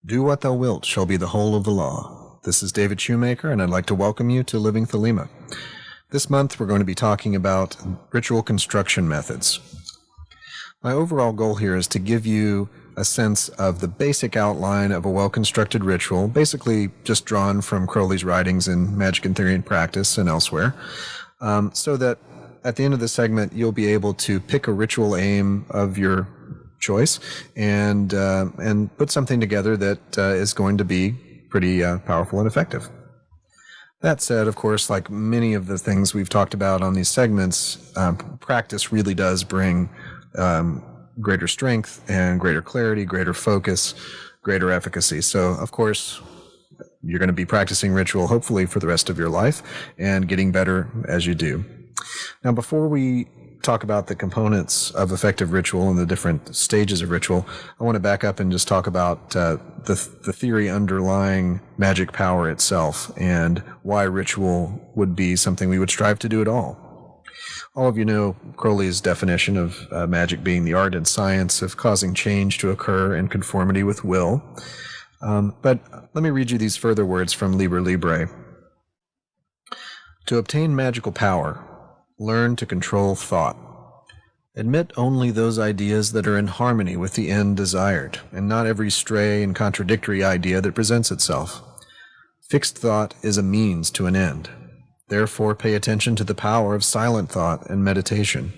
Do what thou wilt shall be the whole of the law. This is David Shoemaker, and I'd like to welcome you to Living Thelema. This month we're going to be talking about ritual construction methods. My overall goal here is to give you a sense of the basic outline of a well-constructed ritual, basically just drawn from Crowley's writings in Magick and Theory and Practice and elsewhere, so that at the end of the segment you'll be able to pick a ritual aim of your choice and put something together that is going to be pretty powerful and effective. That said, of course, like many of the things we've talked about on these segments, practice really does bring greater strength and greater clarity, greater focus, greater efficacy. So, of course, you're going to be practicing ritual hopefully for the rest of your life and getting better as you do. Now, before we talk about the components of effective ritual and the different stages of ritual, I want to back up and just talk about the theory underlying magic power itself and why ritual would be something we would strive to do at all. All of you know Crowley's definition of magic being the art and science of causing change to occur in conformity with will. But let me read you these further words from Liber Libre. To obtain magical power, learn to control thought. Admit only those ideas that are in harmony with the end desired, and not every stray and contradictory idea that presents itself. Fixed thought is a means to an end. Therefore pay attention to the power of silent thought and meditation.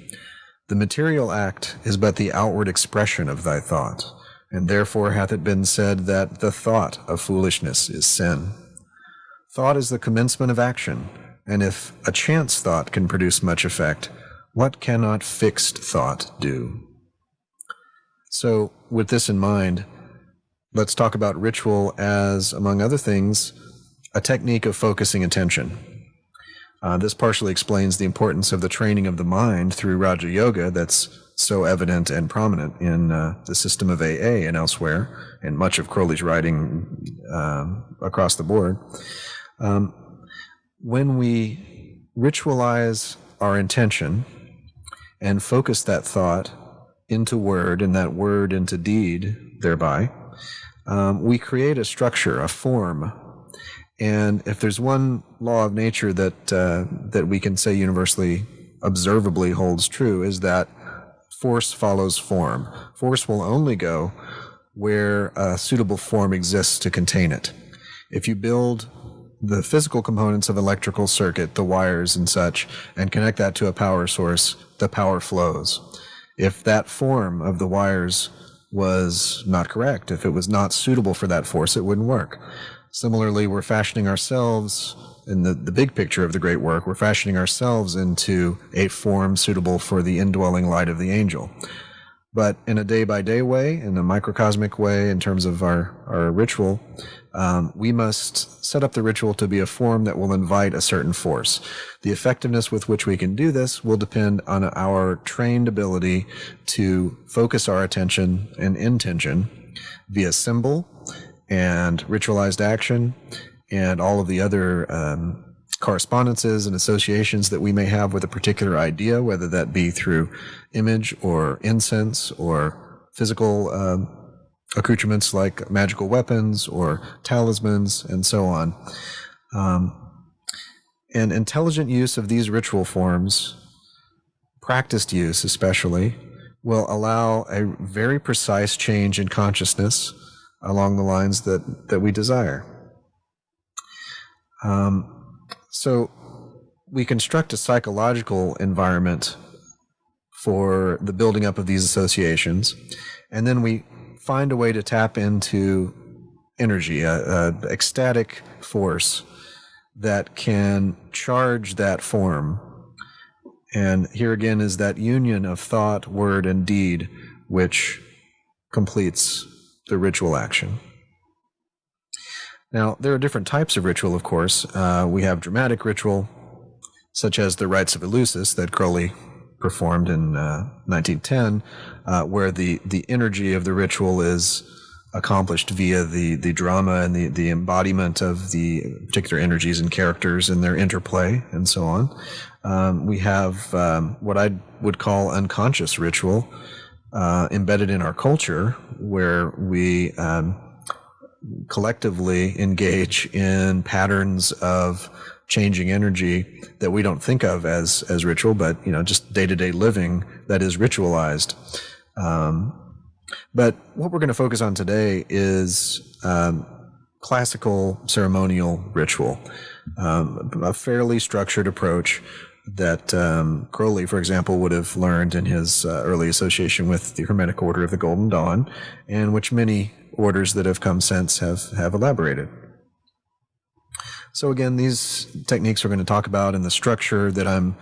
The material act is but the outward expression of thy thought, and therefore hath it been said that the thought of foolishness is sin. Thought is the commencement of action, and if a chance thought can produce much effect, what cannot fixed thought do? So, with this in mind, let's talk about ritual as, among other things, a technique of focusing attention. This partially explains the importance of the training of the mind through Raja Yoga that's so evident and prominent in the system of AA and elsewhere, and much of Crowley's writing across the board. When we ritualize our intention and focus that thought into word and that word into deed thereby, we create a structure, a form. And if there's one law of nature that we can say universally, observably holds true, is that force follows form. Force will only go where a suitable form exists to contain it. If you build the physical components of electrical circuit, the wires and such, and connect that to a power source, the power flows. If that form of the wires was not correct, if it was not suitable for that force, it wouldn't work. Similarly, we're fashioning ourselves, in the big picture of the great work, we're fashioning ourselves into a form suitable for the indwelling light of the angel. But in a day-by-day way, in a microcosmic way, in terms of our ritual, we must set up the ritual to be a form that will invite a certain force. The effectiveness with which we can do this will depend on our trained ability to focus our attention and intention via symbol and ritualized action and all of the other correspondences and associations that we may have with a particular idea, whether that be through image or incense or physical accoutrements like magical weapons or talismans and so on. And intelligent use of these ritual forms, practiced use especially, will allow a very precise change in consciousness along the lines that we desire. So we construct a psychological environment for the building up of these associations, and then we find a way to tap into energy, a ecstatic force that can charge that form. And here again is that union of thought, word, and deed which completes the ritual action. Now, there are different types of ritual, of course. We have dramatic ritual, such as the rites of Eleusis that Crowley performed in 1910, where the energy of the ritual is accomplished via the drama and the embodiment of the particular energies and characters and their interplay and so on. We have what I would call unconscious ritual embedded in our culture, where we collectively engage in patterns of changing energy that we don't think of as ritual, but just day-to-day living that is ritualized. But what we're going to focus on today is classical ceremonial ritual, a fairly structured approach that Crowley, for example, would have learned in his early association with the Hermetic Order of the Golden Dawn, and which many orders that have come since have elaborated. So again, these techniques we're going to talk about, and the structure that I'm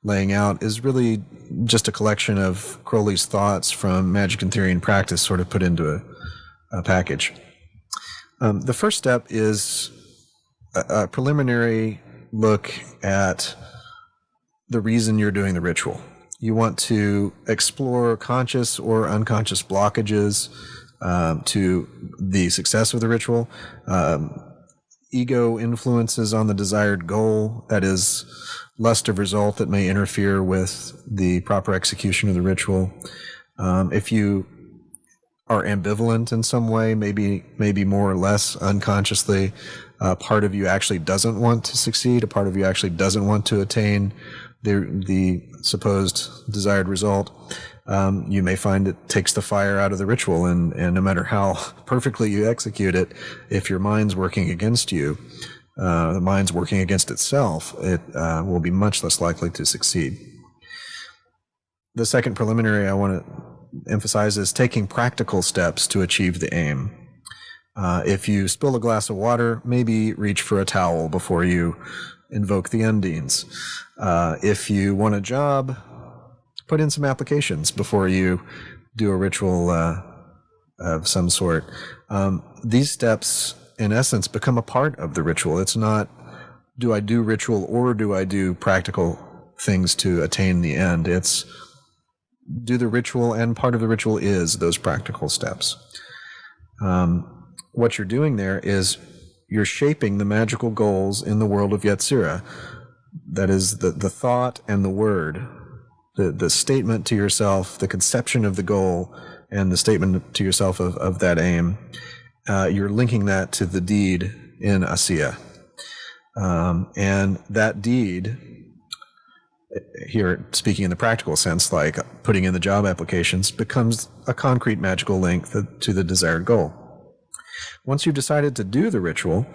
laying out is really just a collection of Crowley's thoughts from magic and theory and practice sort of put into a package. The first step is a preliminary look at the reason you're doing the ritual. You want to explore conscious or unconscious blockages to the success of the ritual, ego influences on the desired goal, that is, lust of result that may interfere with the proper execution of the ritual. If you are ambivalent in some way, maybe more or less unconsciously, a part of you actually doesn't want to succeed, a part of you actually doesn't want to attain the supposed desired result. You may find it takes the fire out of the ritual, and no matter how perfectly you execute it, if your mind's working against you, the mind's working against itself, it will be much less likely to succeed. The second preliminary I want to emphasize is taking practical steps to achieve the aim. If you spill a glass of water, maybe reach for a towel before you invoke the undines. If you want a job, put in some applications before you do a ritual of some sort. These steps, in essence, become a part of the ritual. It's not, do I do ritual or do I do practical things to attain the end? It's, do the ritual, and part of the ritual is those practical steps. What you're doing there is you're shaping the magical goals in the world of Yetzirah. That is the thought and the word, the statement to yourself, the conception of the goal, and the statement to yourself of that aim. You're linking that to the deed in Asiya. And that deed, here speaking in the practical sense, like putting in the job applications, becomes a concrete magical link to the desired goal. Once you've decided to do the ritual,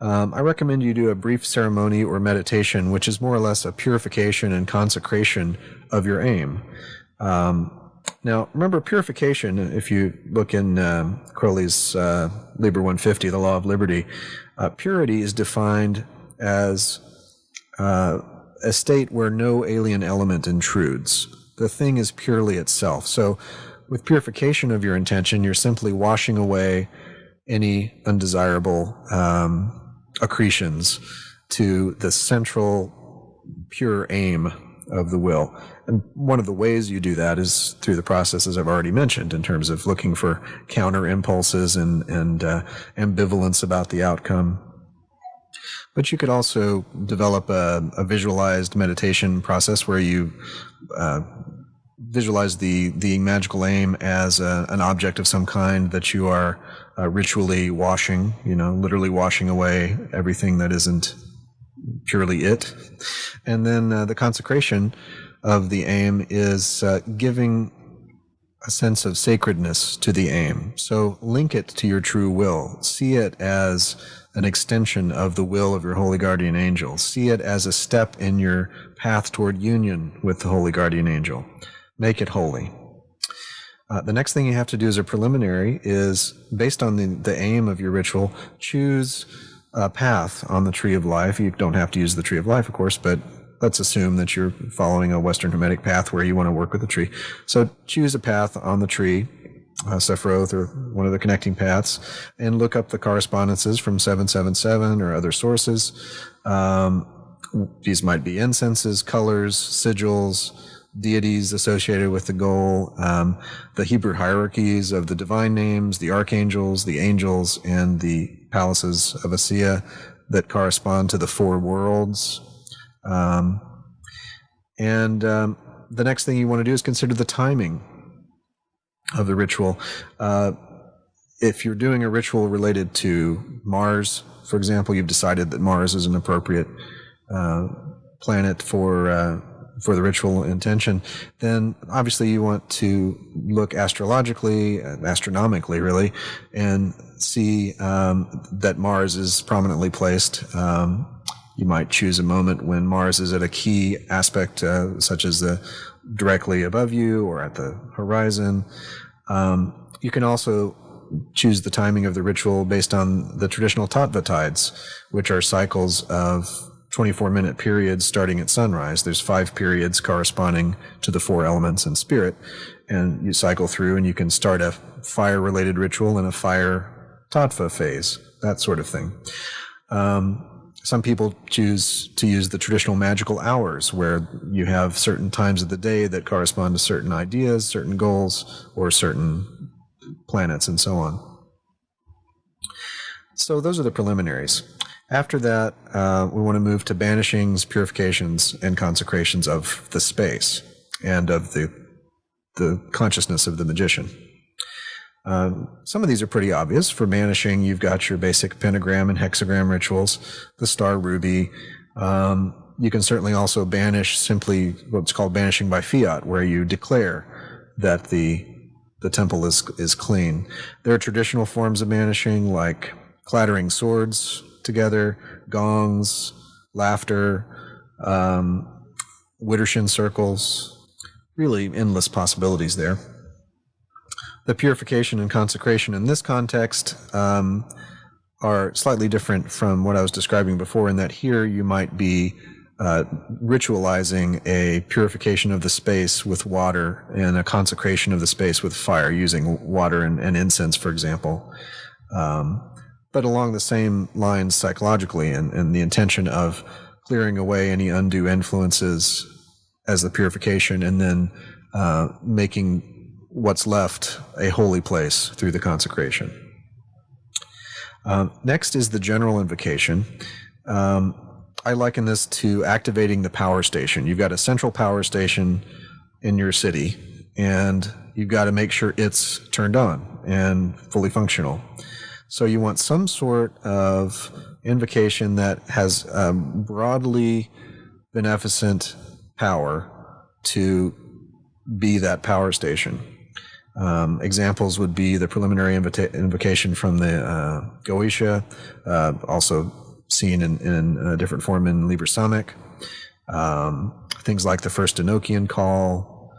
I recommend you do a brief ceremony or meditation, which is more or less a purification and consecration of your aim. Now, remember, purification, if you look in Crowley's Liber 150, the Law of Liberty, purity is defined as a state where no alien element intrudes. The thing is purely itself. So with purification of your intention, you're simply washing away any undesirable accretions to the central pure aim of the will. And one of the ways you do that is through the processes I've already mentioned, in terms of looking for counter impulses and ambivalence about the outcome. But you could also develop a visualized meditation process where you visualize the magical aim as an object of some kind that you are ritually washing, literally washing away everything that isn't purely it. And then the consecration of the aim is giving a sense of sacredness to the aim. So link it to your true will. See it as an extension of the will of your holy guardian angel. See it as a step in your path toward union with the holy guardian angel. Make it holy. The next thing you have to do as a preliminary is, based on the aim of your ritual, choose a path on the tree of life. You don't have to use the tree of life, of course, but let's assume that you're following a Western Hermetic path where you want to work with the tree. So choose a path on the tree, Sephiroth or one of the connecting paths, and look up the correspondences from 777 or other sources. These might be incenses, colors, sigils, deities associated with the goal, the Hebrew hierarchies of the divine names, the archangels, the angels, and the palaces of Asiya that correspond to the four worlds. The next thing you want to do is consider the timing of the ritual. if you're doing a ritual related to Mars, for example, you've decided that Mars is an appropriate planet for the ritual intention, then obviously you want to look astronomically really, and see that Mars is prominently placed. You might choose a moment when Mars is at a key aspect, such as directly above you or at the horizon. You can also choose the timing of the ritual based on the traditional tattva tides, which are cycles of 24-minute periods starting at sunrise. There's 5 periods corresponding to the 4 elements in spirit, and you cycle through, and you can start a fire-related ritual in a fire tattva phase, that sort of thing. Some people choose to use the traditional magical hours, where you have certain times of the day that correspond to certain ideas, certain goals, or certain planets, and so on. So those are the preliminaries. After that, we want to move to banishings, purifications, and consecrations of the space and of the consciousness of the magician. Some of these are pretty obvious. For banishing, you've got your basic pentagram and hexagram rituals, the star ruby. You can certainly also banish simply what's called banishing by fiat, where you declare that the temple is clean. There are traditional forms of banishing, like clattering swords together, gongs, laughter, Widdershin circles, really endless possibilities there. The purification and consecration in this context are slightly different from what I was describing before, in that here you might be ritualizing a purification of the space with water and a consecration of the space with fire, using water and incense, for example. But along the same lines psychologically, and the intention of clearing away any undue influences as the purification, and then making what's left a holy place through the consecration. Next is the general invocation. I liken this to activating the power station. You've got a central power station in your city, and you've got to make sure it's turned on and fully functional. So you want some sort of invocation that has broadly beneficent power to be that power station. Examples would be the preliminary invocation from the Goetia, also seen in a different form in Liber Samekh. Things like the first Enochian call,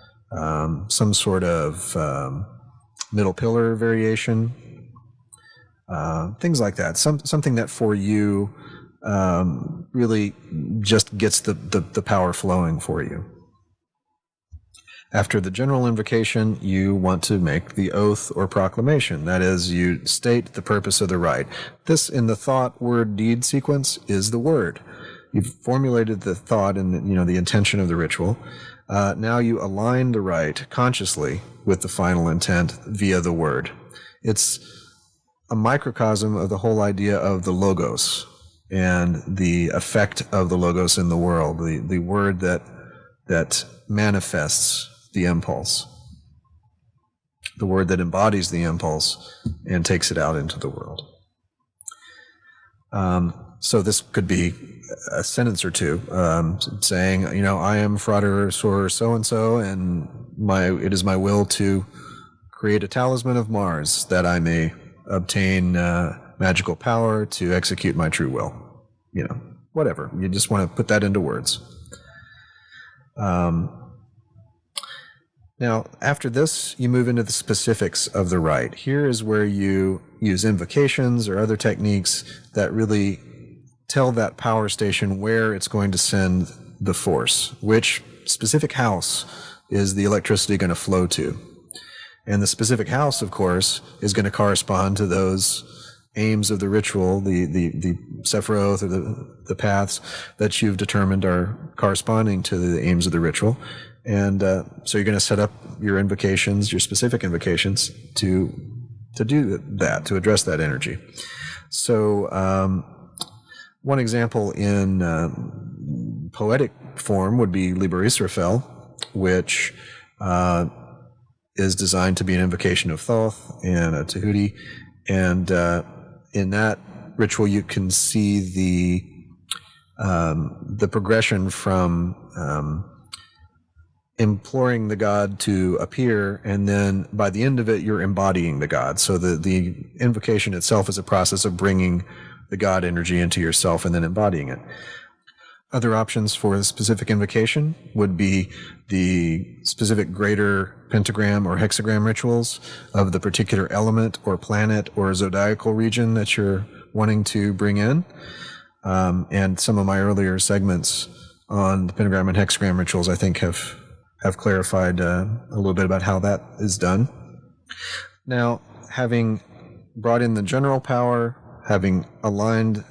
some sort of middle pillar variation. Things like that. Something that for you really just gets the power flowing for you. After the general invocation, you want to make the oath or proclamation. That is, you state the purpose of the rite. This, in the thought, word, deed sequence, is the word. You've formulated the thought and the intention of the ritual. Now you align the rite consciously with the final intent via the word. It's a microcosm of the whole idea of the logos and the effect of the logos in the world, the word that manifests the impulse, the word that embodies the impulse and takes it out into the world. So this could be a sentence or two, saying, I am Frater Sor so-and-so, and it is my will to create a talisman of Mars that I may obtain magical power to execute my true will. Whatever. You just want to put that into words. Now, after this, you move into the specifics of the rite. Here is where you use invocations or other techniques that really tell that power station where it's going to send the force, which specific house is the electricity going to flow to. And the specific house, of course, is going to correspond to those aims of the ritual, the Sephiroth or the paths that you've determined are corresponding to the aims of the ritual. And so you're going to set up your invocations, your specific invocations, to do that, to address that energy. So one example in poetic form would be Liber Israfel, which is designed to be an invocation of Thoth and a Tahuti. And in that ritual, you can see the progression from imploring the god to appear, and then by the end of it, you're embodying the god. So the invocation itself is a process of bringing the god energy into yourself and then embodying it. Other options for the specific invocation would be the specific greater pentagram or hexagram rituals of the particular element or planet or zodiacal region that you're wanting to bring in. And some of my earlier segments on the pentagram and hexagram rituals, I think, have clarified a little bit about how that is done. Now, having brought in the general power, having aligned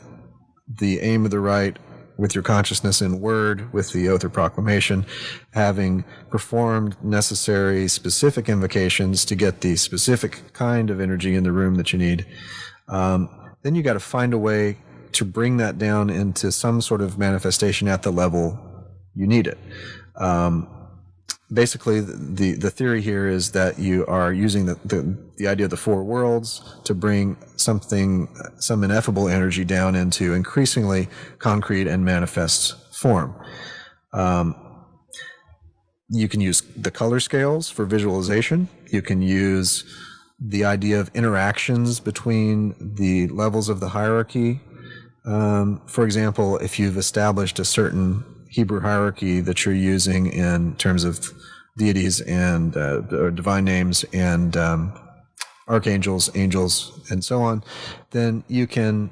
the aim of the rite with your consciousness in word, with the oath or proclamation, having performed necessary specific invocations to get the specific kind of energy in the room that you need, then you got to find a way to bring that down into some sort of manifestation at the level you need it. Basically, the theory here is that you are using the idea of the four worlds to bring some ineffable energy down into increasingly concrete and manifest form. You can use the color scales for visualization. You can use the idea of interactions between the levels of the hierarchy. For example, if you've established a certain Hebrew hierarchy that you're using in terms of deities and or divine names and archangels, angels, and so on, then you can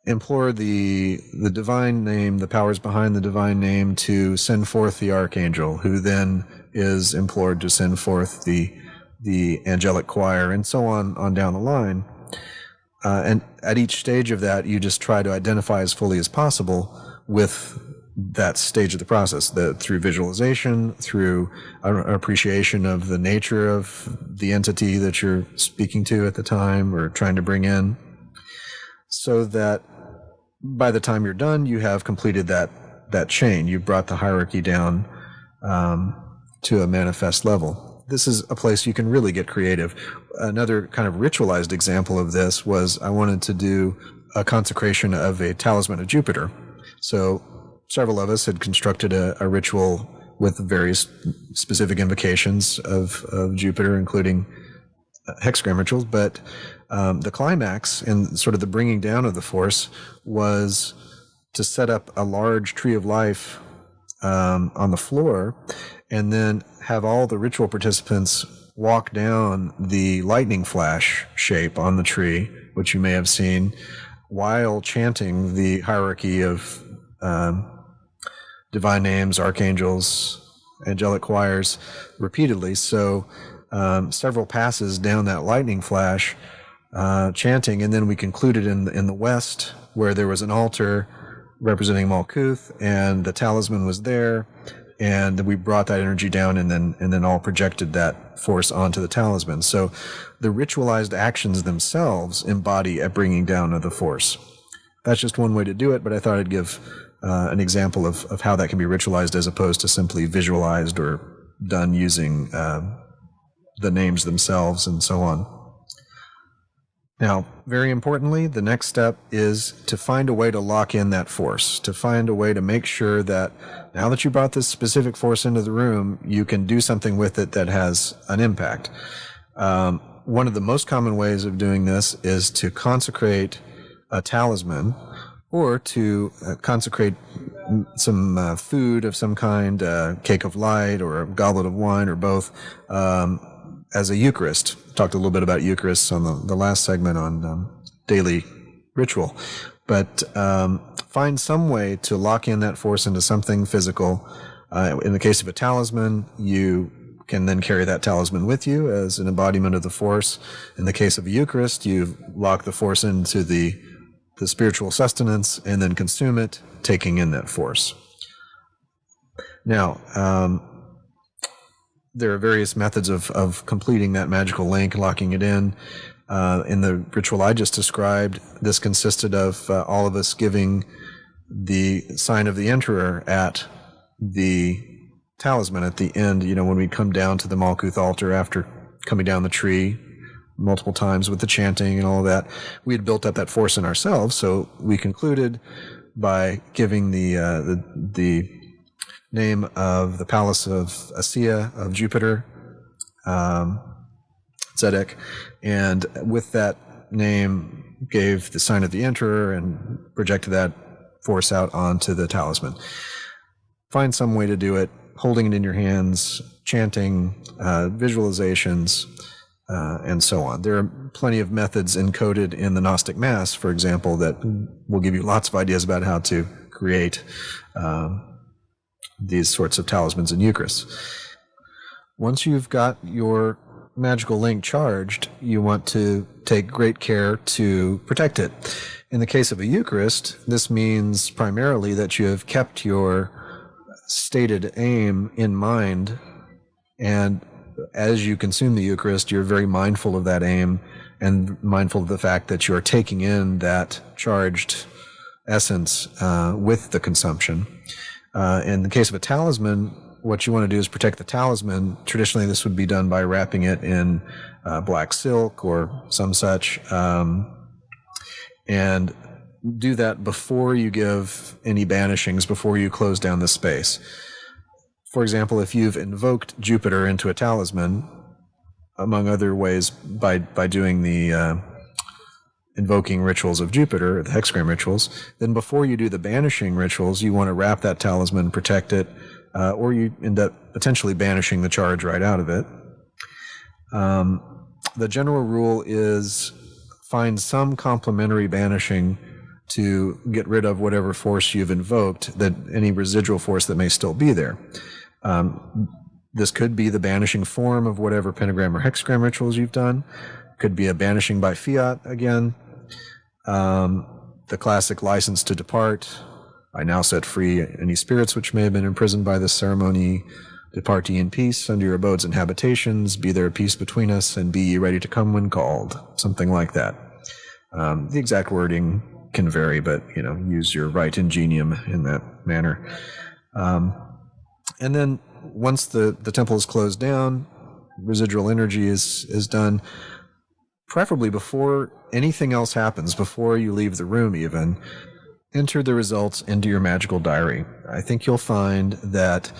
implore the divine name, the powers behind the divine name, to send forth the archangel, who then is implored to send forth the angelic choir, and so on down the line. And at each stage of that, you just try to identify as fully as possible with that stage of the process, through visualization, through an appreciation of the nature of the entity that you're speaking to at the time or trying to bring in, so that by the time you're done, you have completed that chain. You've brought the hierarchy down to a manifest level. This is a place you can really get creative. Another kind of ritualized example of this was I wanted to do a consecration of a talisman of Jupiter. So several of us had constructed a ritual with various specific invocations of Jupiter, including hexagram rituals, but the climax and sort of the bringing down of the force was to set up a large tree of life on the floor, and then have all the ritual participants walk down the lightning flash shape on the tree, which you may have seen, while chanting the hierarchy of divine names, archangels, angelic choirs repeatedly. So several passes down that lightning flash, chanting, and then we concluded in the west, where there was an altar representing Malkuth, and the talisman was there, and we brought that energy down, and then all projected that force onto the talisman. So the ritualized actions themselves embody a bringing down of the force. That's just one way to do it, but I thought I'd give an example of how that can be ritualized as opposed to simply visualized or done using the names themselves and so on. Now, very importantly, the next step is to find a way to lock in that force, to find a way to make sure that now that you brought this specific force into the room, you can do something with it that has an impact. One of the most common ways of doing this is to consecrate a talisman, or to consecrate some food of some kind, a cake of light or a goblet of wine or both, as a Eucharist. Talked a little bit about Eucharist on the last segment on daily ritual. But find some way to lock in that force into something physical. In the case of a talisman, you can then carry that talisman with you as an embodiment of the force. In the case of a Eucharist, you lock the force into the spiritual sustenance and then consume it, taking in that force. Now, there are various methods of completing that magical link, locking it in. In the ritual I just described, this consisted of all of us giving the sign of the Emperor at the talisman at the end. You know, when we come down to the Malkuth altar after coming down the tree, multiple times with the chanting and all of that. We had built up that force in ourselves, so we concluded by giving the name of the palace of Asia, of Jupiter, Zedek, and with that name gave the sign of the Emperor and projected that force out onto the talisman. Find some way to do it, holding it in your hands, chanting, visualizations, and so on. There are plenty of methods encoded in the Gnostic Mass, for example, that will give you lots of ideas about how to create these sorts of talismans and Eucharists. Once you've got your magical link charged, you want to take great care to protect it. In the case of a Eucharist, this means primarily that you have kept your stated aim in mind, and as you consume the Eucharist, you're very mindful of that aim and mindful of the fact that you're taking in that charged essence with the consumption. In the case of a talisman, what you want to do is protect the talisman. Traditionally, this would be done by wrapping it in black silk or some such, and do that before you give any banishings, before you close down the space. For example, if you've invoked Jupiter into a talisman, among other ways by doing the invoking rituals of Jupiter, the hexagram rituals, then before you do the banishing rituals, you want to wrap that talisman, protect it, or you end up potentially banishing the charge right out of it. The general rule is find some complementary banishing to get rid of whatever force you've invoked, that any residual force that may still be there. This could be the banishing form of whatever pentagram or hexagram rituals you've done. Could be a banishing by fiat again. The classic license to depart. I now set free any spirits which may have been imprisoned by this ceremony. Depart ye in peace unto your abodes and habitations. Be there a peace between us, and be ye ready to come when called. Something like that. The exact wording can vary, but use your right ingenium in that manner. And then once the temple is closed down, residual energy is done. Preferably before anything else happens, before you leave the room even, enter the results into your magical diary. I think you'll find that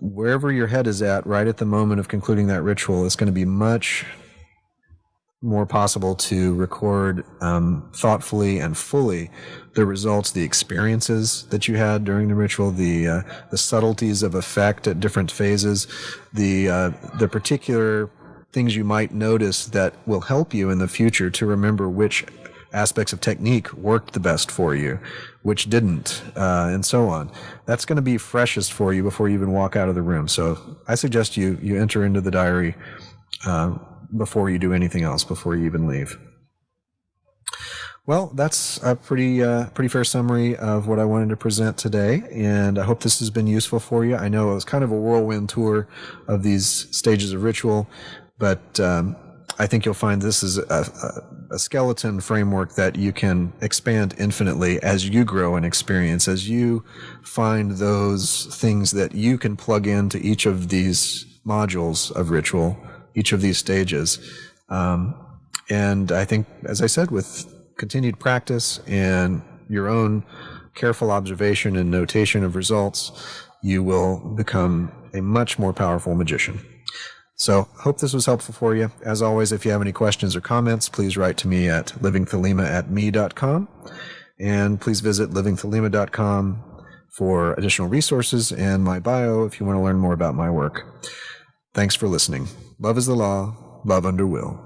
wherever your head is at right at the moment of concluding that ritual, it's going to be much more possible to record thoughtfully and fully the results, the experiences that you had during the ritual, the subtleties of effect at different phases, the particular things you might notice that will help you in the future to remember which aspects of technique worked the best for you, which didn't, and so on. That's going to be freshest for you before you even walk out of the room. So I suggest you enter into the diary before you do anything else, before you even leave. Well, that's a pretty fair summary of what I wanted to present today, and I hope this has been useful for you. I know it was kind of a whirlwind tour of these stages of ritual, but I think you'll find this is a skeleton framework that you can expand infinitely as you grow in experience, as you find those things that you can plug into each of these modules of ritual, each of these stages. And I think, as I said, with continued practice and your own careful observation and notation of results, you will become a much more powerful magician. So, hope this was helpful for you. As always, if you have any questions or comments, please write to me at livingthelema@me.com. And please visit livingthelema.com for additional resources and my bio if you want to learn more about my work. Thanks for listening. Love is the law, love under will.